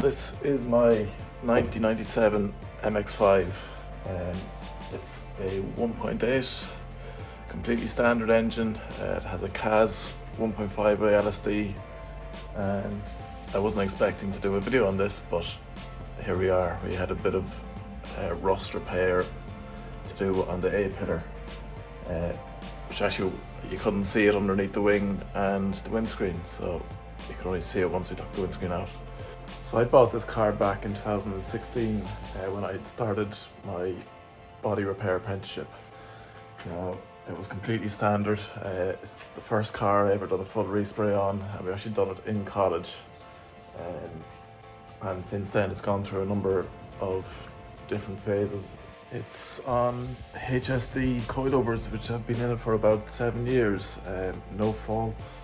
This is my 1997 MX5. It's a 1.8, completely standard engine. It has a CAS 1.5 by LSD, and I wasn't expecting to do a video on this, but here we are. We had a bit of rust repair to do on the A-pillar, which actually you couldn't see it underneath the wing and the windscreen, so you could only see it once we took the windscreen out. So I bought this car back in 2016 when I started my body repair apprenticeship. Now, it was completely standard. It's the first car I ever done a full respray on, and we actually done it in college. And since then it's gone through a number of different phases. It's on HSD coilovers, which have been in it for about 7 years. No faults.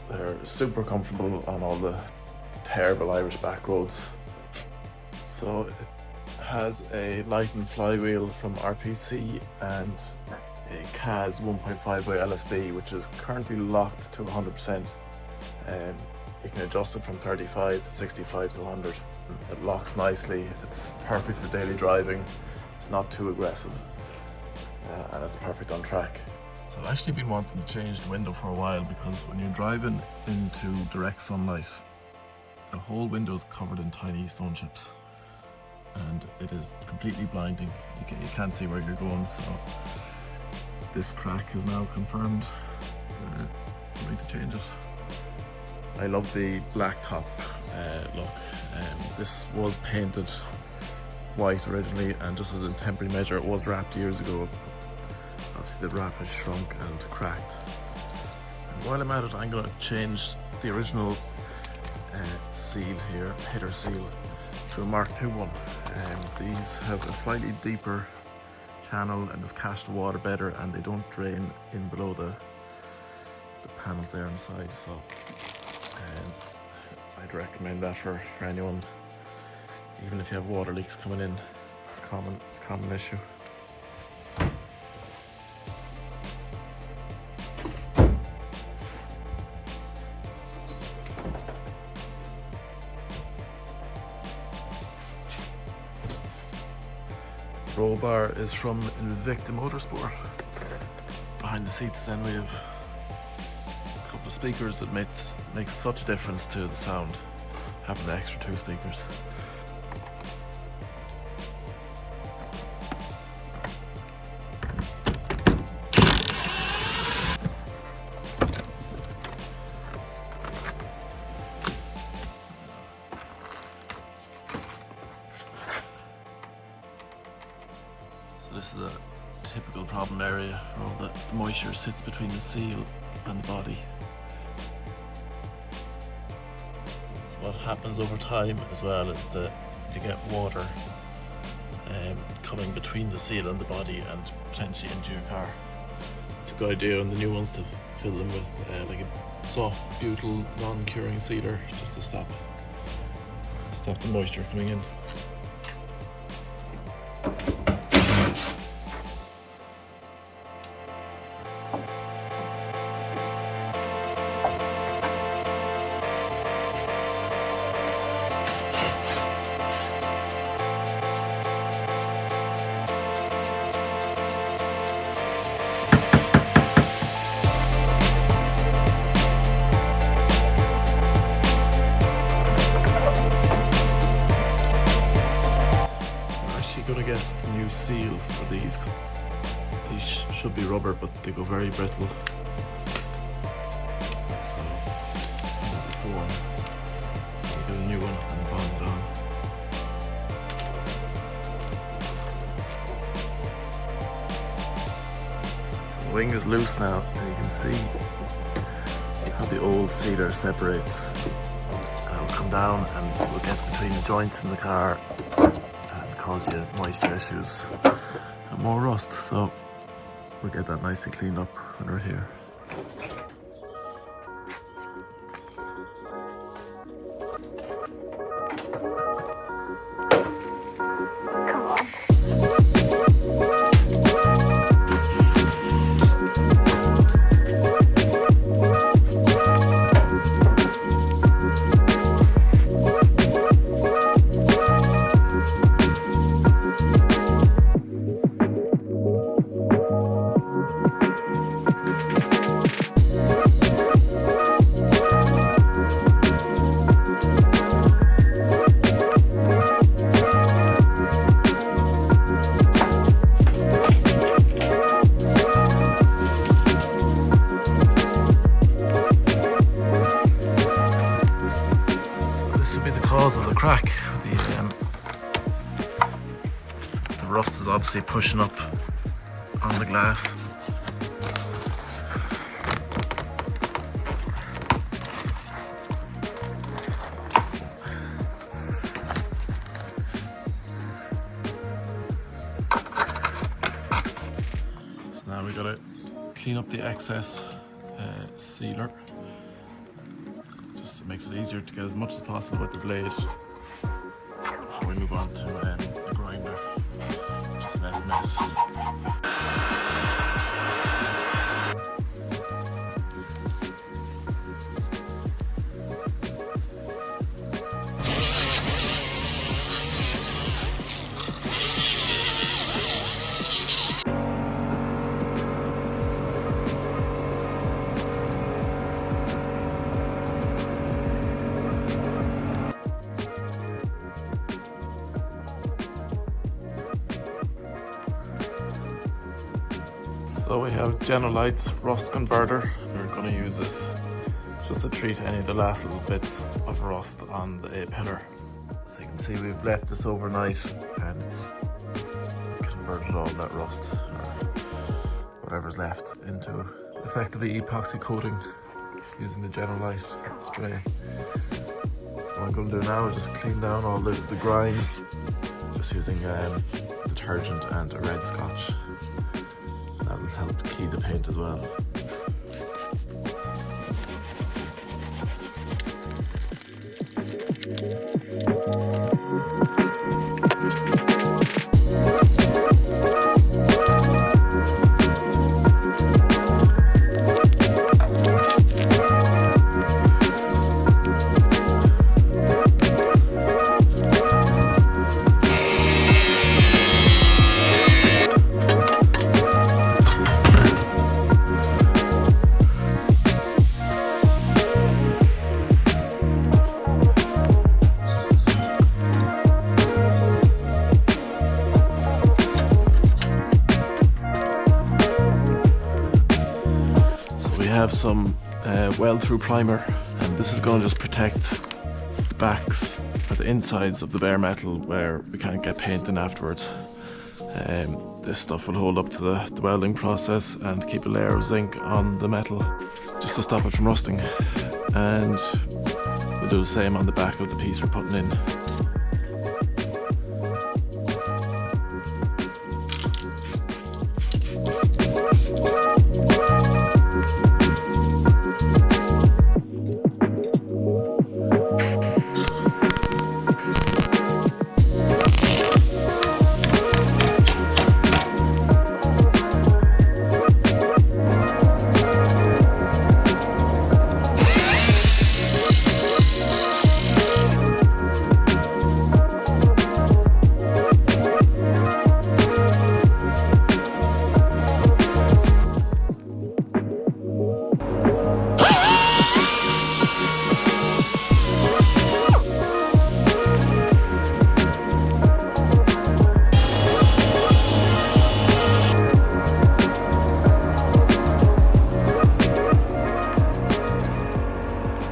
They're super comfortable on all the terrible Irish back roads. So it has a Lightened flywheel from RPC and a CAS 1.5 by LSD, which is currently locked to 100%. You can adjust it from 35 to 65 to 100. It locks nicely. It's perfect for daily driving. It's not too aggressive, and it's perfect on track. So I've actually been wanting to change the window for a while, because when you're driving into direct sunlight, the whole window is covered in tiny stone chips, and it is completely blinding. You can't see where you're going, so this crack is now confirmed for me to change it. I love the black top look. This was painted white originally, and just as a temporary measure, it was wrapped years ago. Obviously the wrap has shrunk and cracked. And while I'm at it, I'm going to change the original seal here, header seal, to a Mark II one. These have a slightly deeper channel and just catch the water better, and they don't drain in below the panels there on the side. So I'd recommend that for anyone, even if you have water leaks coming in. It's a common issue. Roll bar is from Invicta Motorsport. Behind the seats then we have a couple of speakers that makes such a difference to the sound, having the extra 2 speakers. So this is a typical problem area where all the moisture sits between the seal and the body. So what happens over time as well is that you get water coming between the seal and the body and potentially into your car. It's a good idea on the new ones to fill them with like a soft, butyl, non-curing sealer, just to stop the moisture coming in. Gonna get a new seal for these. These should be rubber, but they go very brittle. So, form. wing is loose now, and you can see how the old sealer separates. And it'll come down and will get between the joints in the car and cause you moisture issues and more rust. So we'll get that nicely cleaned up when we're here. Of the crack, the rust is obviously pushing up on the glass. So now we gotta clean up the excess sealer. It makes it easier to get as much as possible with the blade before we move on to the grinder. Just less mess. So we have GENOLITE rust converter. We're going to use this just to treat any of the last little bits of rust on the A-pillar. So you can see we've left this overnight and it's converted all that rust, or whatever's left, into effectively epoxy coating using the GENOLITE spray. So what I'm going to do now is just clean down all the grime, just using detergent and a red scotch. That'll help key the paint as well. Have some well-through primer, and this is going to just protect the backs or the insides of the bare metal where we can't get paint in afterwards. This stuff will hold up to the welding process and keep a layer of zinc on the metal just to stop it from rusting, and we'll do the same on the back of the piece we're putting in.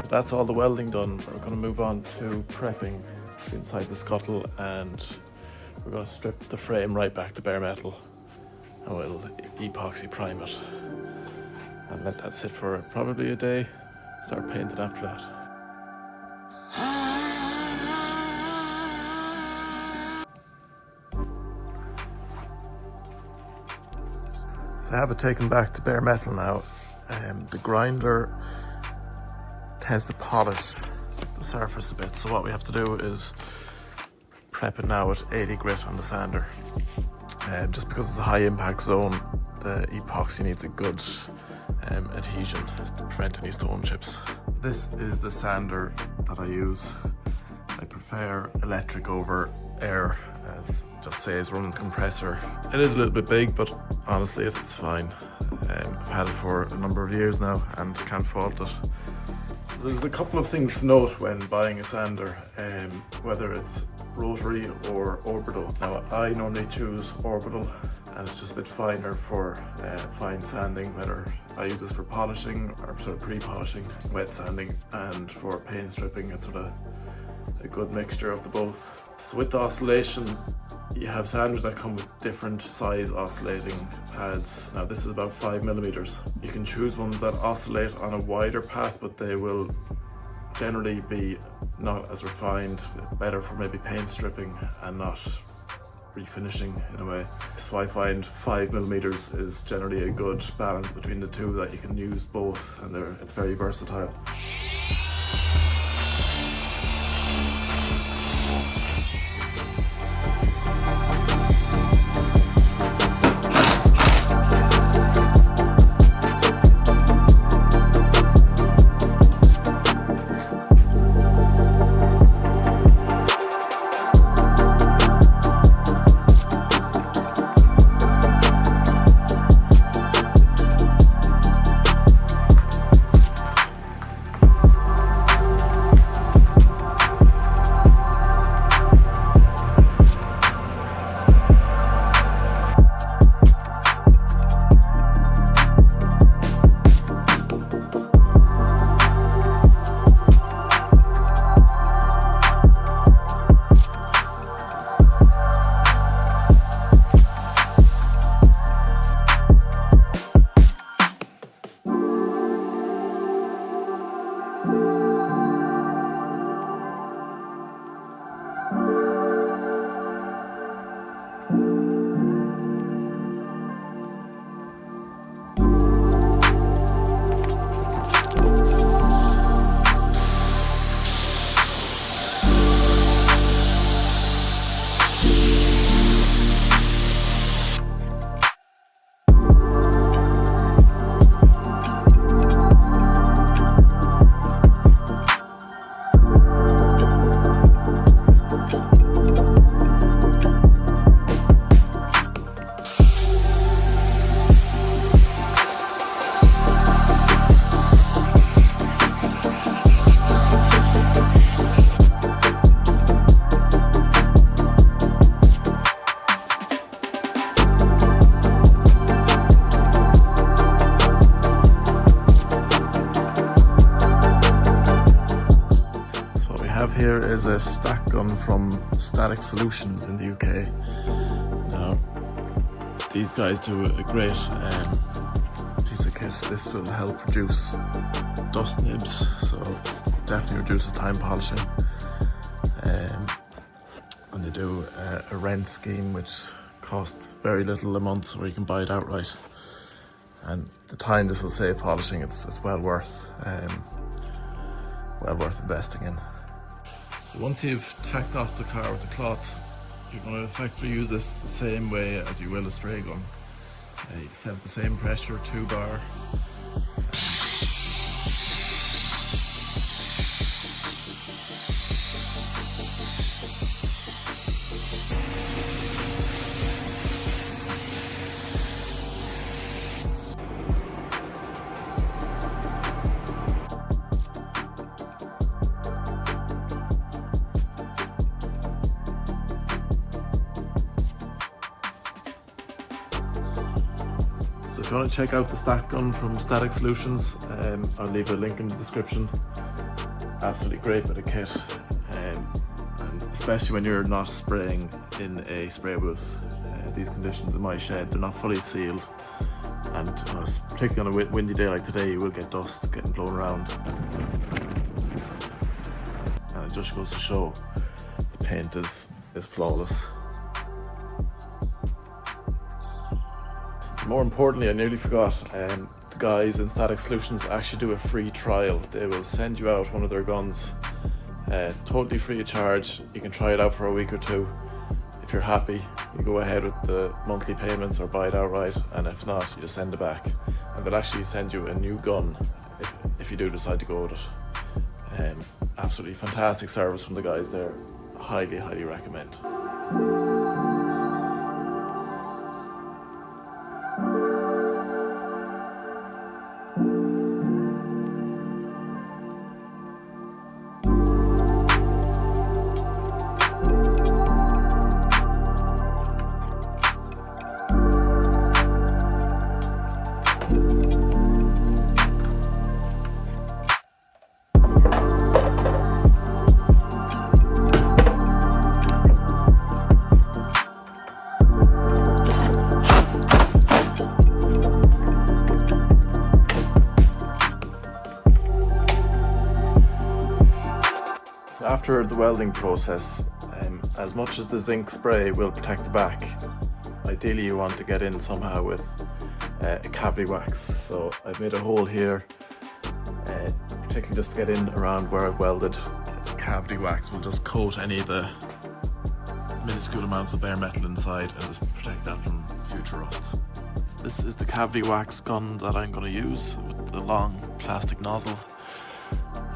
That's all the welding done. We're going to move on to prepping inside the scuttle, and we're going to strip the frame right back to bare metal and we'll epoxy prime it and let that sit for probably a day. Start painting after that. So I have it taken back to bare metal now. The grinder tends to polish the surface a bit, so what we have to do is prep it now at 80 grit on the sander. Just because it's a high impact zone, the epoxy needs a good adhesion to prevent any stone chips. This is the sander that I use. I prefer electric over air, as it just says running compressor. It is a little bit big, but honestly it's fine. I've had it for a number of years now and can't fault it. So there's a couple of things to note when buying a sander, whether it's rotary or orbital. Now I normally choose orbital, and it's just a bit finer for fine sanding, whether I use this for polishing or sort of pre-polishing, wet sanding, and for paint stripping. It's sort of a good mixture of the both. So with the oscillation, you have sanders that come with different size oscillating pads. Now this is about 5mm. You can choose ones that oscillate on a wider path, but they will generally be not as refined, better for maybe paint stripping and not refinishing in a way. So I find 5mm is generally a good balance between the two, that you can use both, and it's very versatile. Here is a stack gun from Static Solutions in the UK. Now, these guys do a great piece of kit. This will help reduce dust nibs, so definitely reduces time polishing. And they do a rent scheme which costs very little a month, where you can buy it outright. And the time this will save polishing, it's well worth investing in. So once you've tacked off the car with the cloth, you're going to effectively use this the same way as you will a spray gun. You set the same pressure, 2 bar. So if you want to check out the stack gun from Static Solutions, I'll leave a link in the description. Absolutely great bit of kit, and especially when you're not spraying in a spray booth. these conditions in my shed. They're not fully sealed, and particularly on a windy day like today, you will get dust getting blown around. And it just goes to show the paint is flawless. More importantly, I nearly forgot, the guys in Static Solutions actually do a free trial. They will send you out one of their guns, totally free of charge. You can try it out for a week or two. If you're happy, you go ahead with the monthly payments or buy it outright, and if not, you just send it back. And they'll actually send you a new gun if you do decide to go with it. Absolutely fantastic service from the guys there. Highly, highly recommend. After the welding process, as much as the zinc spray will protect the back, ideally you want to get in somehow with a cavity wax. So I've made a hole here, particularly just to get in around where I've welded. The cavity wax will just coat any of the minuscule amounts of bare metal inside and just protect that from future rust. This is the cavity wax gun that I'm going to use with the long plastic nozzle.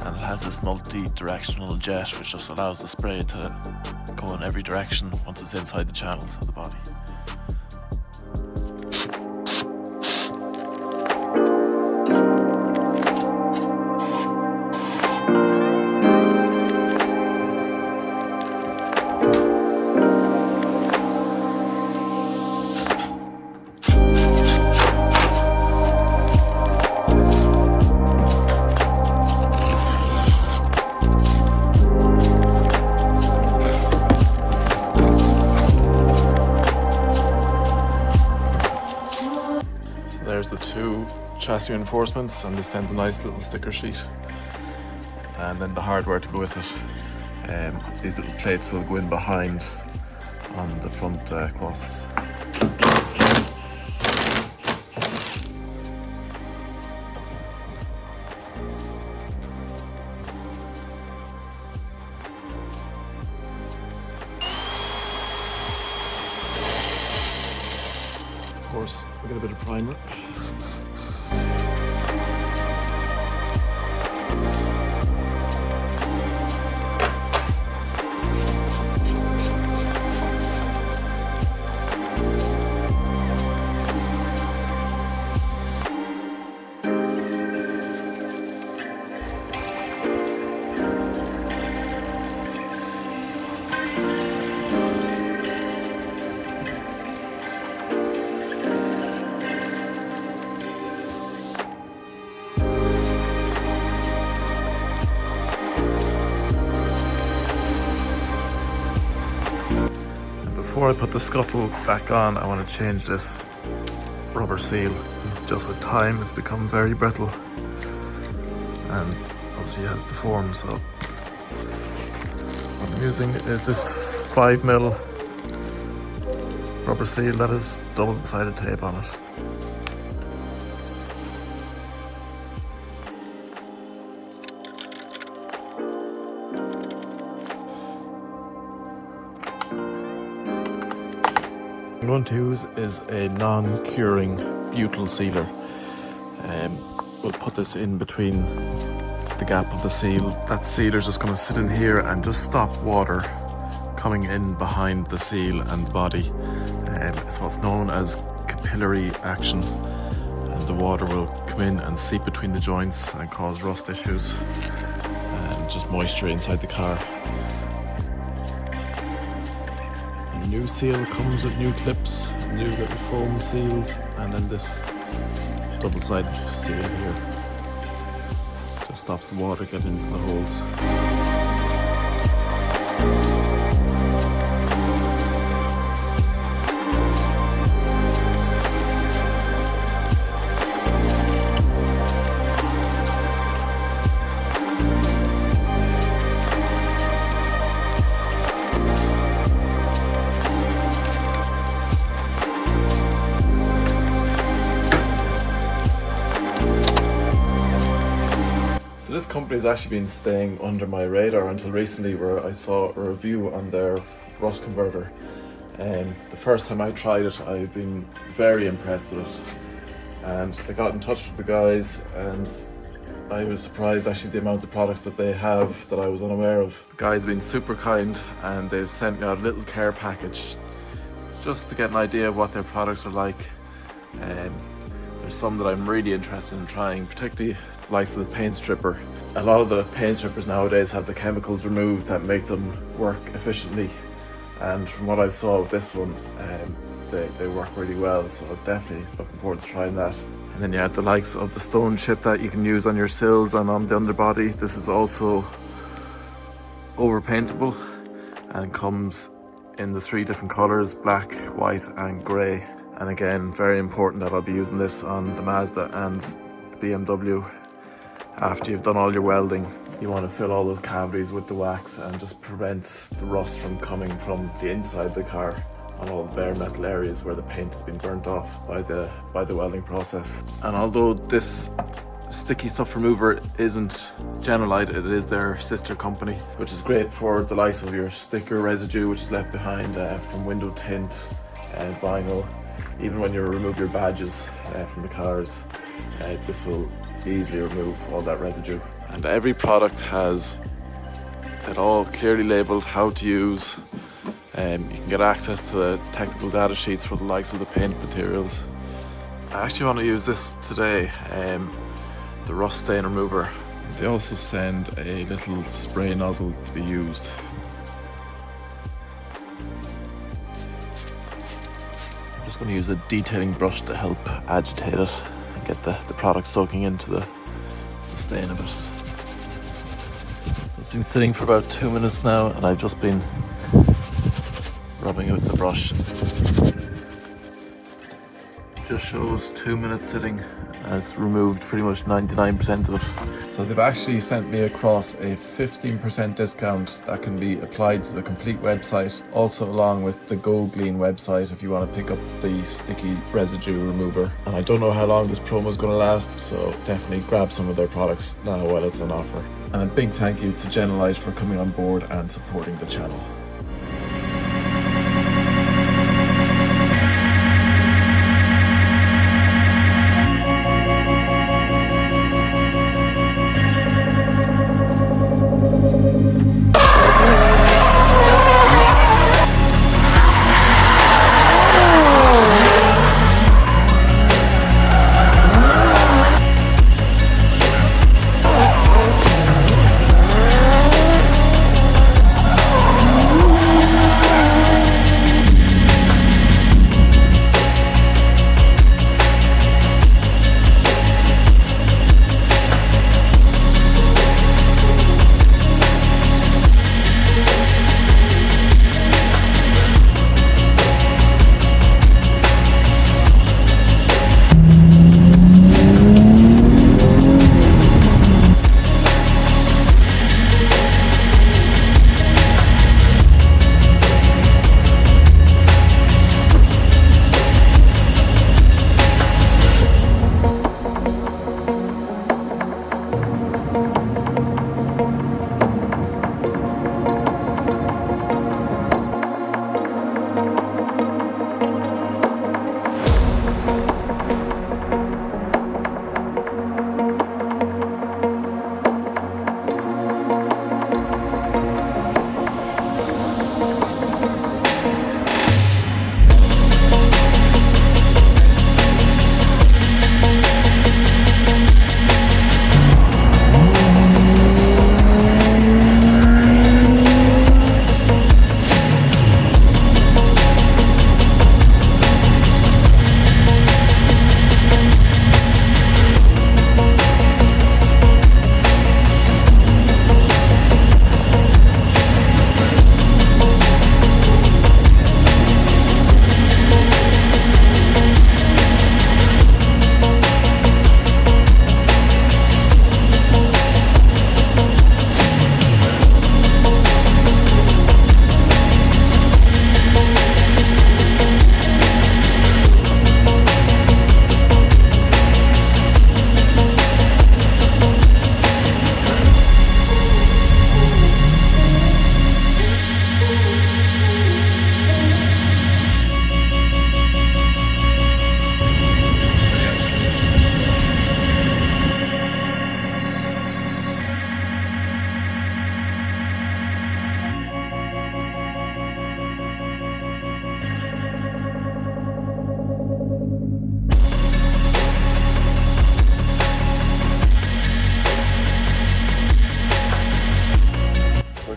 And it has this multi-directional jet which just allows the spray to go in every direction once it's inside the channels of the body. There's the two chassis reinforcements, and they send a nice little sticker sheet, and then the hardware to go with it. These little plates will go in behind on the front cross. Of course, we get a bit of primer. Before I put the scuttle back on, I want to change this rubber seal. Just with time, it's become very brittle and obviously it has deformed. So what I'm using is this 5mm rubber seal that has double-sided tape on it. What I'm going to use is a non-curing butyl sealer. We'll put this in between the gap of the seal. That sealer's just going to sit in here and just stop water coming in behind the seal and the body. It's what's known as capillary action, and the water will come in and seep between the joints and cause rust issues and just moisture inside the car. New seal comes with new clips, new little foam seals, and then this double-sided seal here just stops the water getting into the holes. company's actually been staying under my radar until recently, where I saw a review on their rust converter. The first time I tried it, I've been very impressed with it. And I got in touch with the guys, and I was surprised actually the amount of products that they have that I was unaware of. The guys have been super kind, and they've sent me out a little care package just to get an idea of what their products are like. There's some that I'm really interested in trying, particularly the likes of the paint stripper. A lot of the paint strippers nowadays have the chemicals removed that make them work efficiently, and from what I saw with this one, they work really well, so I'm definitely looking forward to trying that. And then you have the likes of the stone chip that you can use on your sills and on the underbody. This is also overpaintable and comes in the 3 different colours: black, white and grey. And again, very important that I'll be using this on the Mazda and the BMW. After you've done all your welding, you want to fill all those cavities with the wax and just prevent the rust from coming from the inside of the car on all the bare metal areas where the paint has been burnt off by the welding process. And although this sticky stuff remover isn't GENOLITE, it is their sister company, which is great for the likes of your sticker residue which is left behind from window tint and vinyl. Even when you remove your badges from the cars, this will easily remove all that residue. And every product has it all clearly labelled how to use. You can get access to the technical data sheets for the likes of the paint materials. I actually want to use this today, the rust stain remover. They also send a little spray nozzle to be used. I'm just going to use a detailing brush to help agitate it and get the product soaking into the stain a bit. So it's been sitting for about 2 minutes now, and I've just been rubbing out the brush. Just shows 2 minutes sitting, and it's removed pretty much 99% of it. So they've actually sent me across a 15% discount that can be applied to the complete website, also along with the GoGlean website if you want to pick up the sticky residue remover. And I don't know how long this promo is going to last, so definitely grab some of their products now while it's on offer. And a big thank you to GENOLITE for coming on board and supporting the channel.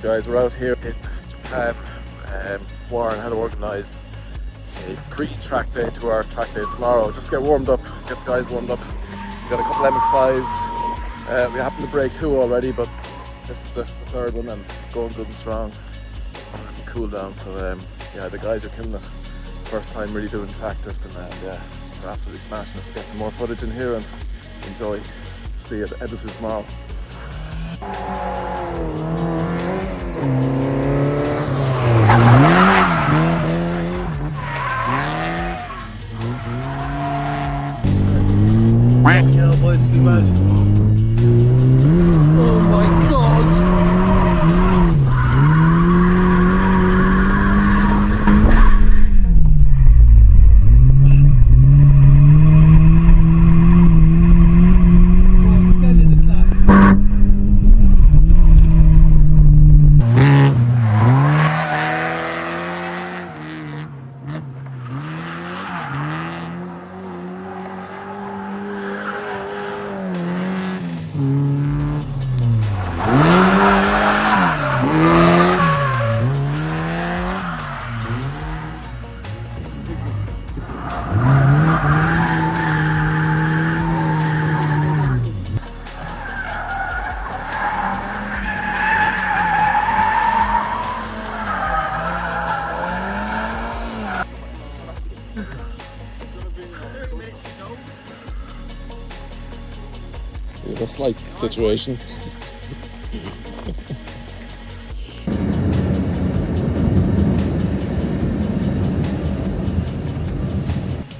guys, we're out here in Japan. Warren had organised a pre-track day to our track day tomorrow, just to get warmed up, get the guys warmed up. We got a couple MX5s. We happened to break 2 already, but this is the 3rd one and it's going good and strong. So I'm having cool down. So yeah, the guys are killing it. First time really doing track drifting, and yeah, we're absolutely smashing it. Get some more footage in here and enjoy. See you at the episode tomorrow. Yeah, boys, too much. Oh my god! Yeah, that's like situation.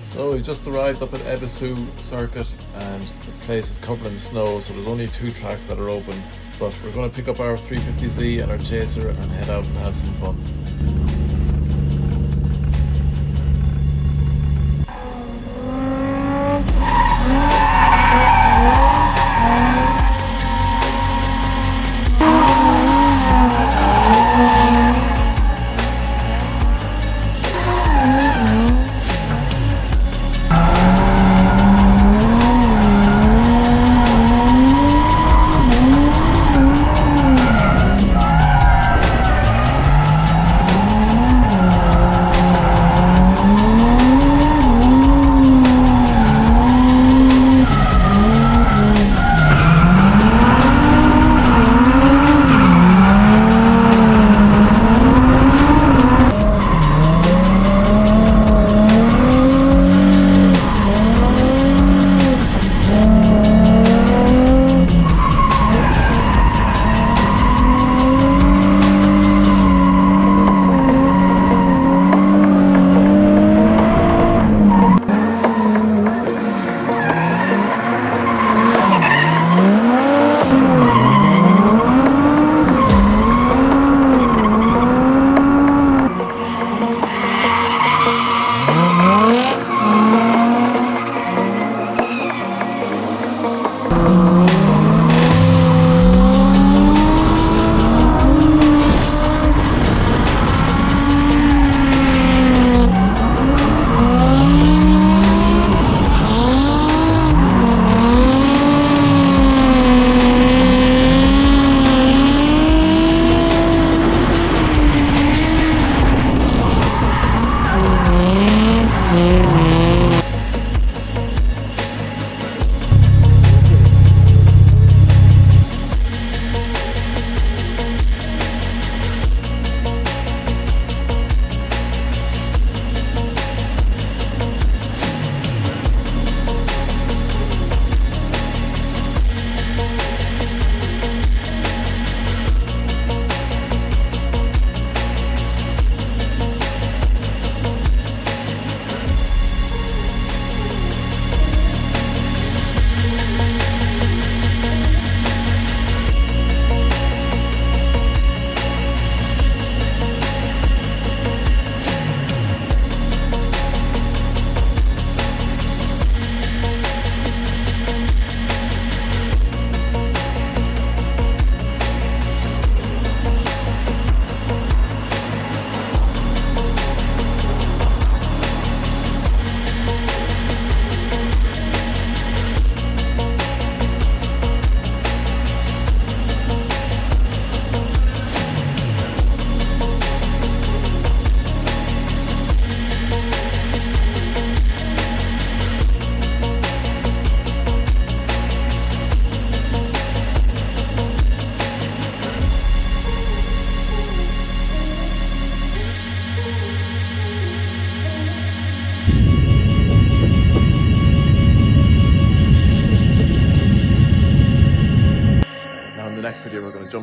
So we just arrived up at Ebisu Circuit and the place is covered in snow, so there's only 2 tracks that are open. But we're going to pick up our 350Z and our Chaser and head out and have some fun.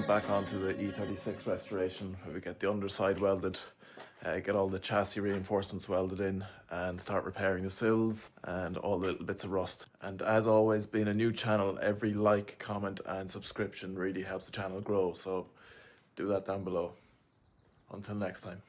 back onto the E36 restoration, where we get the underside welded, get all the chassis reinforcements welded in, and start repairing the sills and all the little bits of rust. And as always, being a new channel, every like, comment and subscription really helps the channel grow, so do that down below. Until next time.